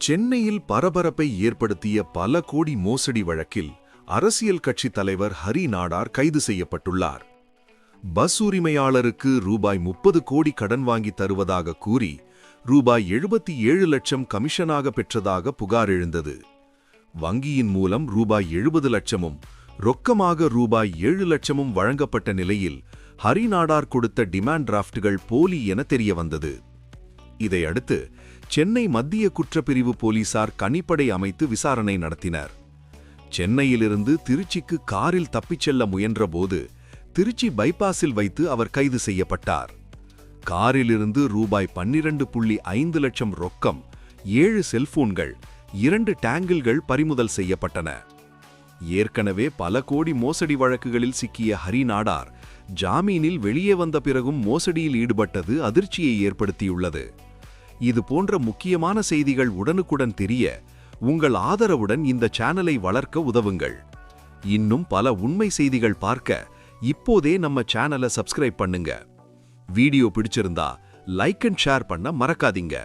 சென்னையில் பரபரப்பை ஏற்படுத்திய பல கோடி மோசடி வழக்கில் அரசியல் கட்சித் தலைவர் ஹரி நாடார் கைது செய்யப்பட்டுள்ளார். பஸ் உரிமையாளருக்கு ரூபாய் 30 கோடி கடன் வாங்கி தருவதாக கூறி ரூபாய் 77 லட்சம் கமிஷனாக பெற்றதாக புகார் எழுந்தது. வங்கியின் மூலம் ரூபாய் 70 லட்சமும் ரொக்கமாக ரூபாய் 7 லட்சமும் வழங்கப்பட்ட நிலையில் ஹரி நாடார் கொடுத்த டிமாண்ட் டிராஃப்ட்கள் போலி என தெரியவந்தது. இதையடுத்து சென்னை மத்திய குற்றப்பிரிவு போலீசார் கனிப்படை அமைத்து விசாரணை நடத்தினர். சென்னையிலிருந்து திருச்சிக்கு காரில் தப்பிச் செல்ல முயன்றபோது திருச்சி பைபாஸில் வைத்து அவர் கைது செய்யப்பட்டார். காரிலிருந்து ரூபாய் 12.5 லட்சம் ரொக்கம், 7 செல்போன்கள், 2 டேங்கிள்கள் பறிமுதல் செய்யப்பட்டன. ஏற்கனவே பல கோடி மோசடி வழக்குகளில் சிக்கிய ஹரி நாடார் ஜாமீனில் வெளியே வந்த பிறகும் மோசடியில் ஈடுபட்டது அதிர்ச்சியை ஏற்படுத்தியுள்ளது. இது போன்ற முக்கியமான செய்திகள் உடனுக்குடன் தெரிய உங்கள் ஆதரவுடன் இந்த சேனலை வளர்க்க உதவுங்கள். இன்னும் பல உண்மை செய்திகள் பார்க்க இப்போதே நம்ம சேனலை சப்ஸ்கிரைப் பண்ணுங்க. வீடியோ பிடிச்சிருந்தா லைக் அண்ட் ஷேர் பண்ண மறக்காதீங்க.